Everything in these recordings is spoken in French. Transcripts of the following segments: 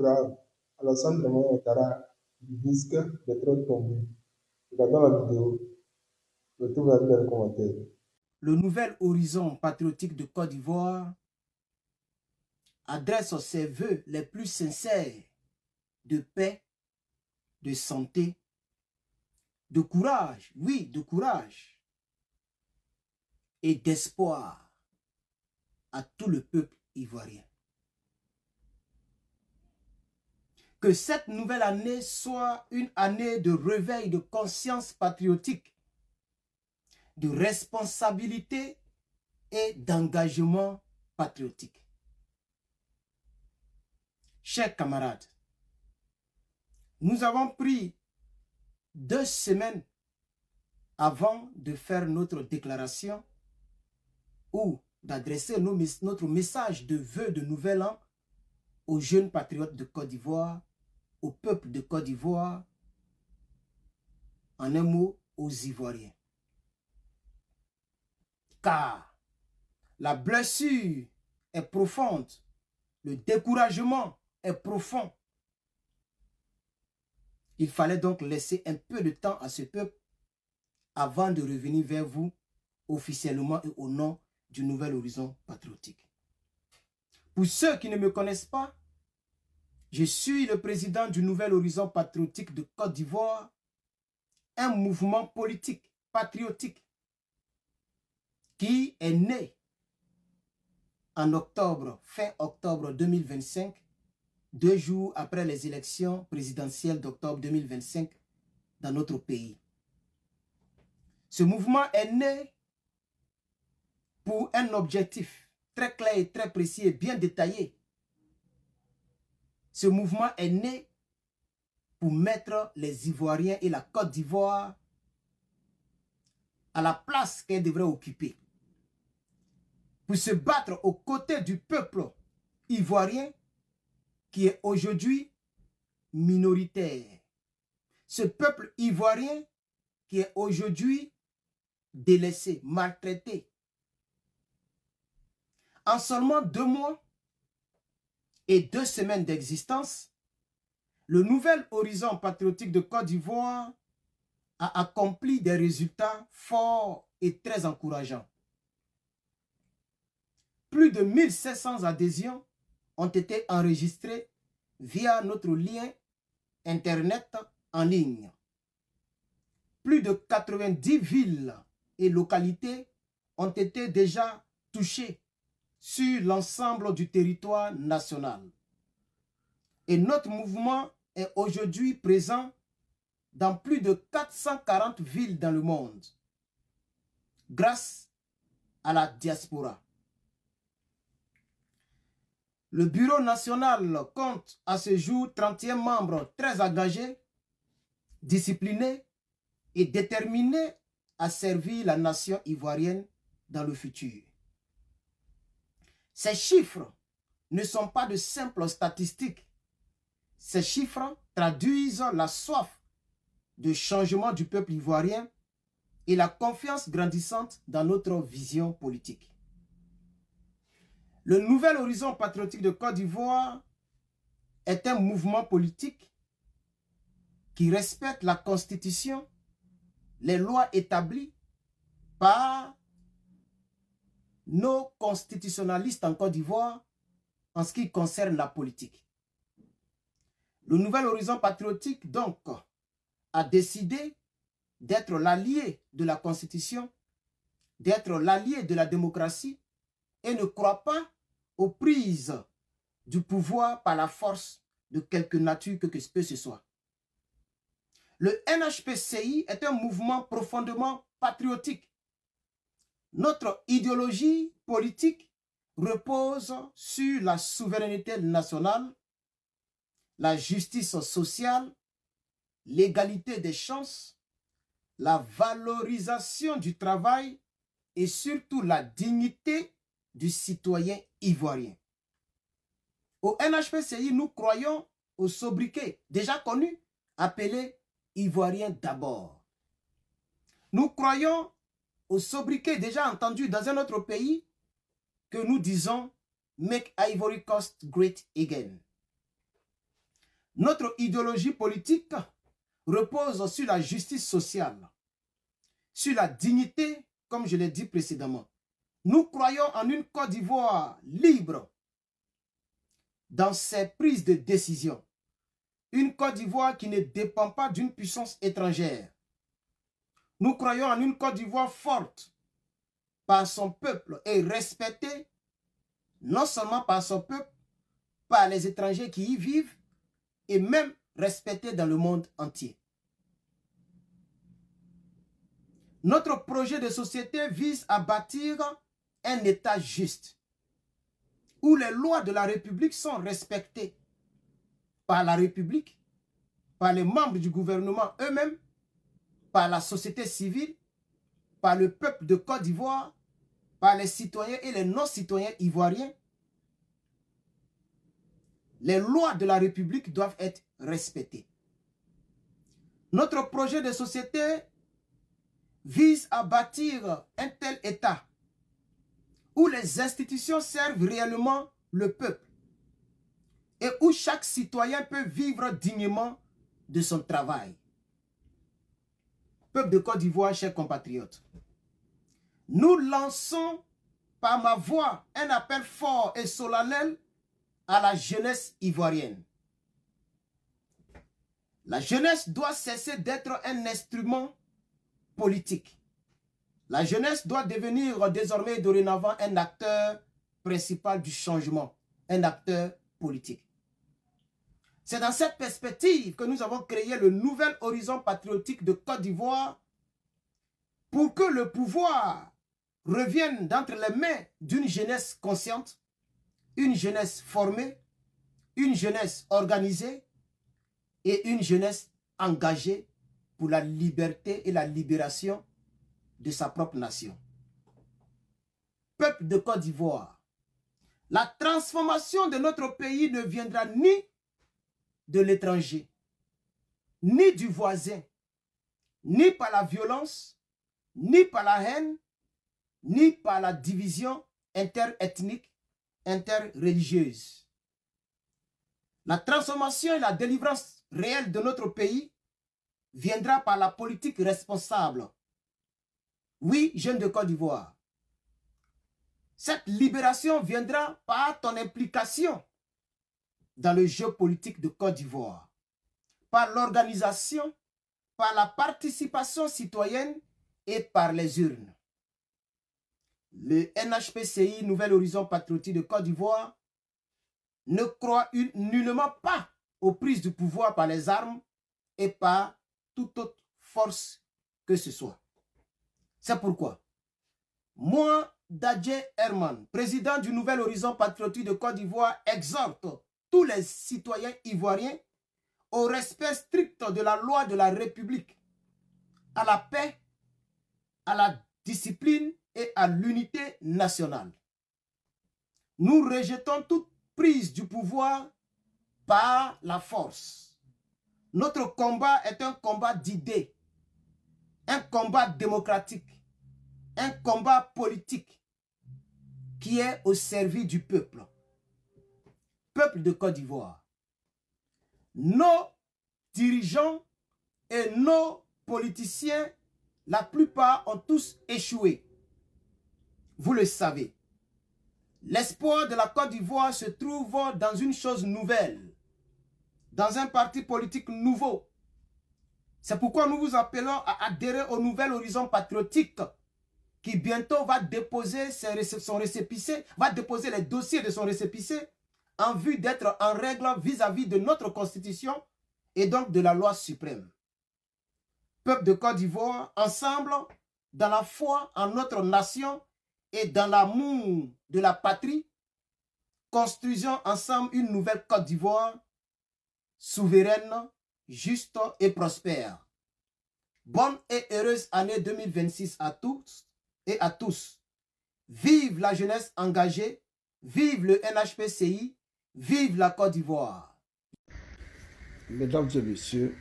grave. Alassane Dramane Ouattara risque d'être tombé. Regardons la vidéo. Retrouvez la vidéo dans les commentaires. Le Nouvel Horizon Patriotique de Côte d'Ivoire adresse ses vœux les plus sincères de paix, de santé, de courage, oui, de courage et d'espoir à tout le peuple ivoirien. Que cette nouvelle année soit une année de réveil de conscience patriotique, de responsabilité et d'engagement patriotique. Chers camarades, nous avons pris 2 semaines avant de faire notre déclaration ou d'adresser notre message de vœux de nouvel an aux jeunes patriotes de Côte d'Ivoire, au peuple de Côte d'Ivoire, en un mot, aux Ivoiriens. Car la blessure est profonde, le découragement est profond. Il fallait donc laisser un peu de temps à ce peuple avant de revenir vers vous officiellement et au nom du Nouvel Horizon Patriotique. Pour ceux qui ne me connaissent pas, je suis le président du Nouvel Horizon Patriotique de Côte d'Ivoire, un mouvement politique patriotique qui est né en octobre, fin octobre 2025, 2 jours après les élections présidentielles d'octobre 2025 dans notre pays. Ce mouvement est né pour un objectif très clair et très précis et bien détaillé. Ce mouvement est né pour mettre les Ivoiriens et la Côte d'Ivoire à la place qu'elle devrait occuper. Pour se battre aux côtés du peuple ivoirien qui est aujourd'hui minoritaire. Ce peuple ivoirien qui est aujourd'hui délaissé, maltraité. En seulement 2 mois et 2 semaines d'existence, le Nouvel Horizon Patriotique de Côte d'Ivoire a accompli des résultats forts et très encourageants. Plus de 1500 adhésions ont été enregistrées via notre lien Internet en ligne. Plus de 90 villes et localités ont été déjà touchées sur l'ensemble du territoire national. Et notre mouvement est aujourd'hui présent dans plus de 440 villes dans le monde, grâce à la diaspora. Le Bureau national compte à ce jour 31 membres très engagés, disciplinés et déterminés à servir la nation ivoirienne dans le futur. Ces chiffres ne sont pas de simples statistiques. Ces chiffres traduisent la soif de changement du peuple ivoirien et la confiance grandissante dans notre vision politique. Le Nouvel Horizon Patriotique de Côte d'Ivoire est un mouvement politique qui respecte la Constitution, les lois établies par nos constitutionnalistes en Côte d'Ivoire en ce qui concerne la politique. Le Nouvel Horizon Patriotique, donc, a décidé d'être l'allié de la Constitution, d'être l'allié de la démocratie et ne croit pas aux prises du pouvoir par la force de quelque nature que ce soit. Le NHPCI est un mouvement profondément patriotique. Notre idéologie politique repose sur la souveraineté nationale, la justice sociale, l'égalité des chances, la valorisation du travail et surtout la dignité du citoyen ivoirien. Au NHPCI, nous croyons au sobriquet déjà connu, appelé Ivoirien d'abord. Nous croyons au sobriquet déjà entendu dans un autre pays que nous disons Make Ivory Coast Great Again. Notre idéologie politique repose sur la justice sociale, sur la dignité, comme je l'ai dit précédemment. Nous croyons en une Côte d'Ivoire libre dans ses prises de décision. Une Côte d'Ivoire qui ne dépend pas d'une puissance étrangère. Nous croyons en une Côte d'Ivoire forte par son peuple et respectée non seulement par son peuple, par les étrangers qui y vivent et même respectée dans le monde entier. Notre projet de société vise à bâtir un État juste, où les lois de la République sont respectées par la République, par les membres du gouvernement eux-mêmes, par la société civile, par le peuple de Côte d'Ivoire, par les citoyens et les non-citoyens ivoiriens. Les lois de la République doivent être respectées. Notre projet de société vise à bâtir un tel État où les institutions servent réellement le peuple et où chaque citoyen peut vivre dignement de son travail. Peuple de Côte d'Ivoire, chers compatriotes, nous lançons par ma voix un appel fort et solennel à la jeunesse ivoirienne. La jeunesse doit cesser d'être un instrument politique. La jeunesse doit devenir désormais dorénavant un acteur principal du changement, un acteur politique. C'est dans cette perspective que nous avons créé le nouvel horizon patriotique de Côte d'Ivoire pour que le pouvoir revienne d'entre les mains d'une jeunesse consciente, une jeunesse formée, une jeunesse organisée et une jeunesse engagée pour la liberté et la libération de sa propre nation. Peuple de Côte d'Ivoire, la transformation de notre pays ne viendra ni de l'étranger, ni du voisin, ni par la violence, ni par la haine, ni par la division interethnique, interreligieuse. La transformation et la délivrance réelle de notre pays viendra par la politique responsable. Oui, jeunes de Côte d'Ivoire, cette libération viendra par ton implication dans le jeu politique de Côte d'Ivoire, par l'organisation, par la participation citoyenne et par les urnes. Le NHPCI, Nouvel Horizon Patriotique de Côte d'Ivoire, ne croit nullement pas aux prises du pouvoir par les armes et par toute autre force que ce soit. C'est pourquoi, moi, Dadje Herman, président du Nouvel Horizon Patriotique de Côte d'Ivoire, exhorte tous les citoyens ivoiriens au respect strict de la loi de la République, à la paix, à la discipline et à l'unité nationale. Nous rejetons toute prise du pouvoir par la force. Notre combat est un combat d'idées, un combat démocratique, un combat politique qui est au service du peuple. Peuple de Côte d'Ivoire. Nos dirigeants et nos politiciens, la plupart ont tous échoué. Vous le savez. L'espoir de la Côte d'Ivoire se trouve dans une chose nouvelle, dans un parti politique nouveau. C'est pourquoi nous vous appelons à adhérer au Nouvel Horizon Patriotique qui bientôt va déposer son récépissé, va déposer les dossiers de son récépissé en vue d'être en règle vis-à-vis de notre Constitution et donc de la loi suprême. Peuple de Côte d'Ivoire, ensemble, dans la foi en notre nation et dans l'amour de la patrie, construisons ensemble une nouvelle Côte d'Ivoire souveraine, juste et prospère. Bonne et heureuse année 2026 à tous et à tous. Vive la jeunesse engagée, vive le NHPCI, vive la Côte d'Ivoire. Mesdames et messieurs,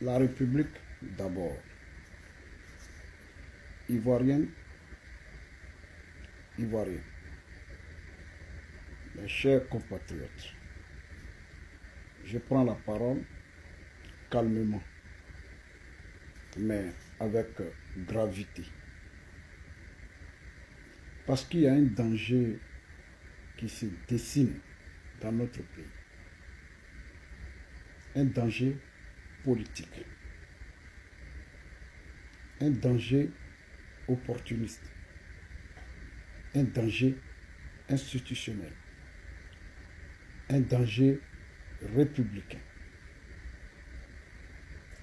la République d'abord. Ivoirienne, Ivoiriens, mes chers compatriotes, je prends la parole calmement, mais avec gravité. Parce qu'il y a un danger qui se dessine dans notre pays. Un danger politique. Un danger opportuniste. Un danger institutionnel. Un danger républicain.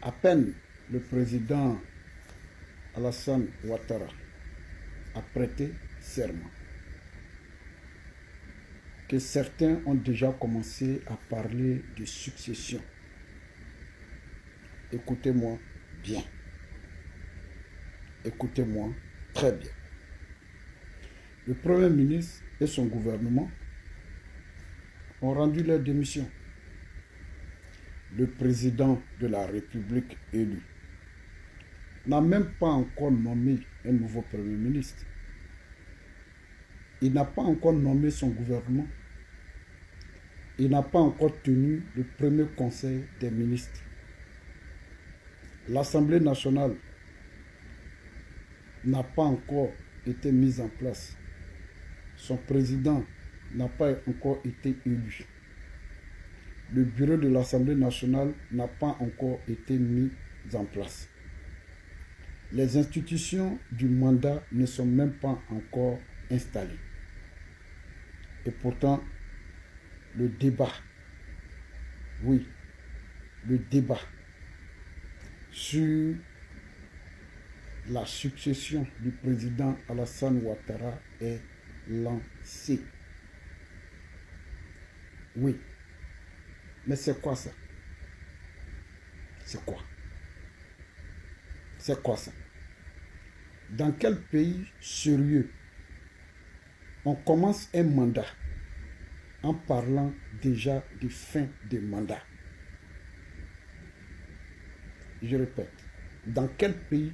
À peine le président Alassane Ouattara a prêté serment que certains ont déjà commencé à parler de succession. Écoutez-moi bien. Écoutez-moi très bien. Le Premier ministre et son gouvernement ont rendu leur démission. Le président de la République élu n'a même pas encore nommé un nouveau Premier ministre. Il n'a pas encore nommé son gouvernement. Il n'a pas encore tenu le premier conseil des ministres. L'Assemblée nationale n'a pas encore été mise en place. Son président n'a pas encore été élu. Le bureau de l'Assemblée nationale n'a pas encore été mis en place. Les institutions du mandat ne sont même pas encore installées. Et pourtant, le débat, oui, le débat sur la succession du président Alassane Ouattara est lancé. Oui. Mais c'est quoi ça? C'est quoi? C'est quoi ça? Dans quel pays sérieux on commence un mandat en parlant déjà de fin de mandat? Je répète, dans quel pays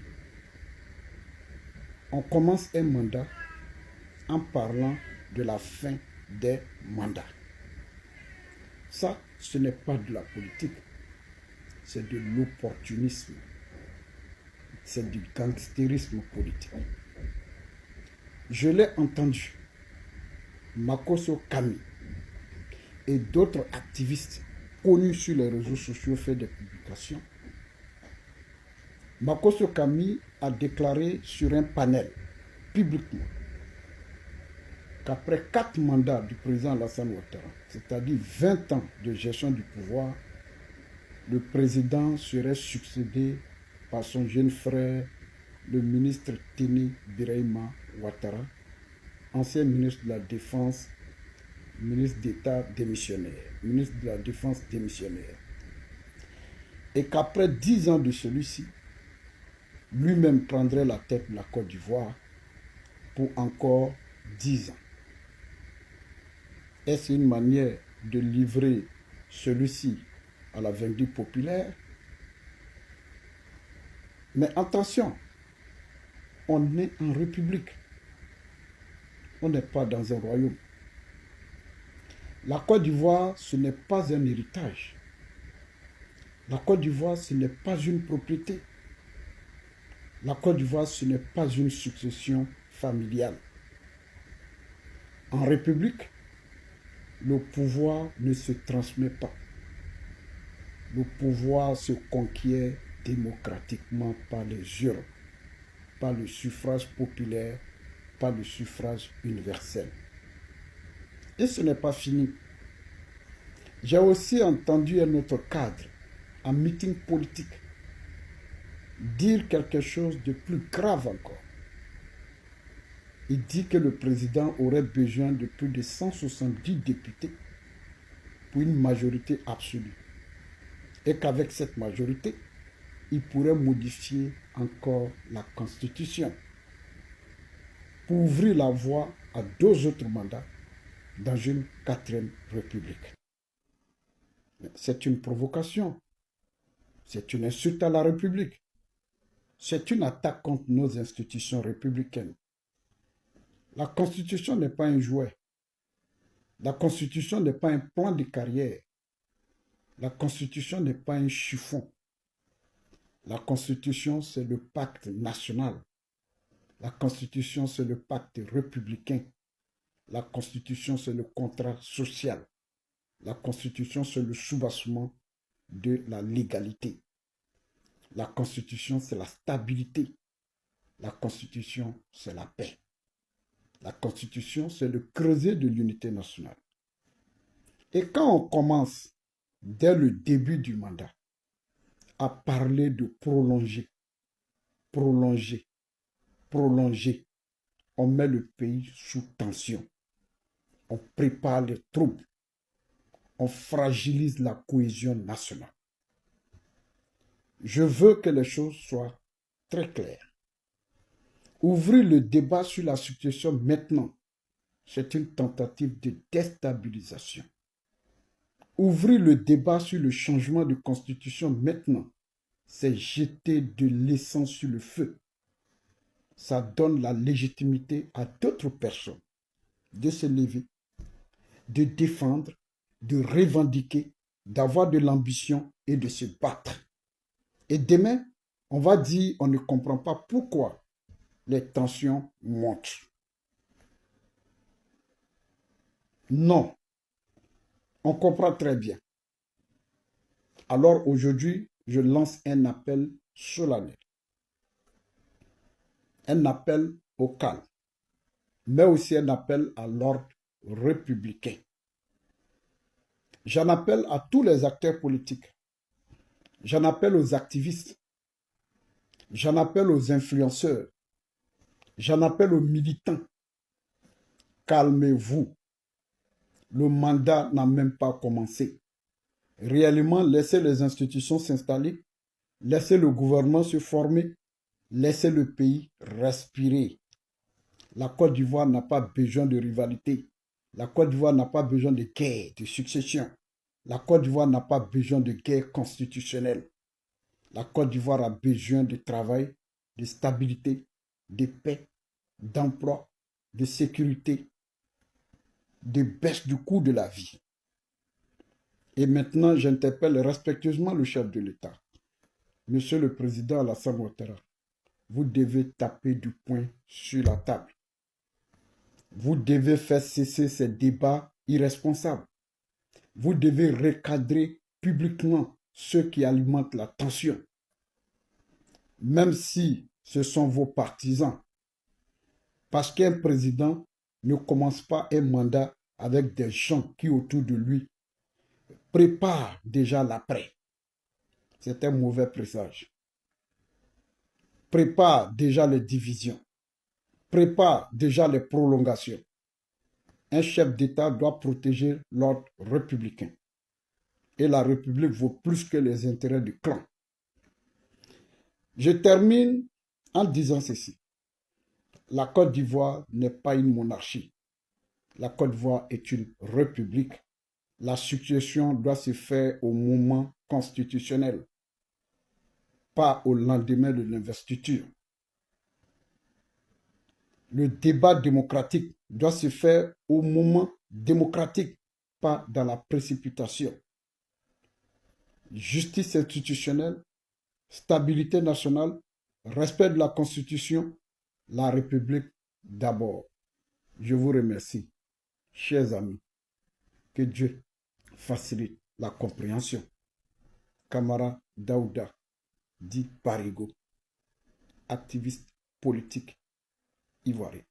on commence un mandat en parlant de la fin des mandats? Ça, ce n'est pas de la politique, c'est de l'opportunisme, c'est du gangstérisme politique. Je l'ai entendu, Makosso Kami et d'autres activistes connus sur les réseaux sociaux fait des publications. Makosso Kami a déclaré sur un panel publiquement qu'après 4 mandats du président Alassane Ouattara, c'est-à-dire 20 ans de gestion du pouvoir, le président serait succédé par son jeune frère, le ministre Tini Birahima Ouattara, ancien ministre de la Défense, ministre d'État démissionnaire, ministre de la Défense démissionnaire. Et qu'après 10 ans de celui-ci, lui-même prendrait la tête de la Côte d'Ivoire pour encore 10 ans. Est-ce une manière de livrer celui-ci à la vindicte populaire? Mais attention, on est en république. On n'est pas dans un royaume. La Côte d'Ivoire, ce n'est pas un héritage. La Côte d'Ivoire, ce n'est pas une propriété. La Côte d'Ivoire, ce n'est pas une succession familiale. En république, le pouvoir ne se transmet pas. Le pouvoir se conquiert démocratiquement par les urnes, par le suffrage populaire, par le suffrage universel. Et ce n'est pas fini. J'ai aussi entendu un autre cadre, en meeting politique, dire quelque chose de plus grave encore. Il dit que le président aurait besoin de plus de 170 députés pour une majorité absolue. Et qu'avec cette majorité, il pourrait modifier encore la Constitution pour ouvrir la voie à 2 autres mandats dans une 4e République. C'est une provocation. C'est une insulte à la République. C'est une attaque contre nos institutions républicaines. La Constitution n'est pas un jouet. La Constitution n'est pas un plan de carrière. La Constitution n'est pas un chiffon. La Constitution, c'est le pacte national. La Constitution, c'est le pacte républicain. La Constitution, c'est le contrat social. La Constitution, c'est le soubassement de la légalité. La Constitution, c'est la stabilité. La Constitution, c'est la paix. La Constitution, c'est le creuset de l'unité nationale. Et quand on commence, dès le début du mandat, à parler de prolonger, prolonger, prolonger, on met le pays sous tension. On prépare les troubles. On fragilise la cohésion nationale. Je veux que les choses soient très claires. Ouvrir le débat sur la succession maintenant, c'est une tentative de déstabilisation. Ouvrir le débat sur le changement de constitution maintenant, c'est jeter de l'essence sur le feu. Ça donne la légitimité à d'autres personnes de se lever, de défendre, de revendiquer, d'avoir de l'ambition et de se battre. Et demain, on va dire, on ne comprend pas pourquoi les tensions montent. Non, on comprend très bien. Alors aujourd'hui, je lance un appel solennel. Un appel au calme, mais aussi un appel à l'ordre républicain. J'en appelle à tous les acteurs politiques. J'en appelle aux activistes. J'en appelle aux influenceurs. J'en appelle aux militants. Calmez-vous. Le mandat n'a même pas commencé. Réellement, laissez les institutions s'installer. Laissez le gouvernement se former. Laissez le pays respirer. La Côte d'Ivoire n'a pas besoin de rivalité. La Côte d'Ivoire n'a pas besoin de guerre, de succession. La Côte d'Ivoire n'a pas besoin de guerre constitutionnelle. La Côte d'Ivoire a besoin de travail, de stabilité, de paix, d'emploi, de sécurité, de baisse du coût de la vie. Et maintenant, j'interpelle respectueusement le chef de l'État. Monsieur le Président Alassane Ouattara, vous devez taper du poing sur la table. Vous devez faire cesser ces débats irresponsables. Vous devez recadrer publiquement ceux qui alimentent la tension. Même si ce sont vos partisans. Parce qu'un président ne commence pas un mandat avec des gens qui autour de lui préparent déjà l'après. C'est un mauvais présage. Prépare déjà les divisions. Prépare déjà les prolongations. Un chef d'État doit protéger l'ordre républicain. Et la République vaut plus que les intérêts du clan. Je termine en disant ceci. La Côte d'Ivoire n'est pas une monarchie. La Côte d'Ivoire est une république. La succession doit se faire au moment constitutionnel, pas au lendemain de l'investiture. Le débat démocratique doit se faire au moment démocratique, pas dans la précipitation. Justice institutionnelle, stabilité nationale, respect de la Constitution, la République d'abord. Je vous remercie, chers amis. Que Dieu facilite la compréhension. Camara Daouda, dit Parigo, activiste politique ivoirien.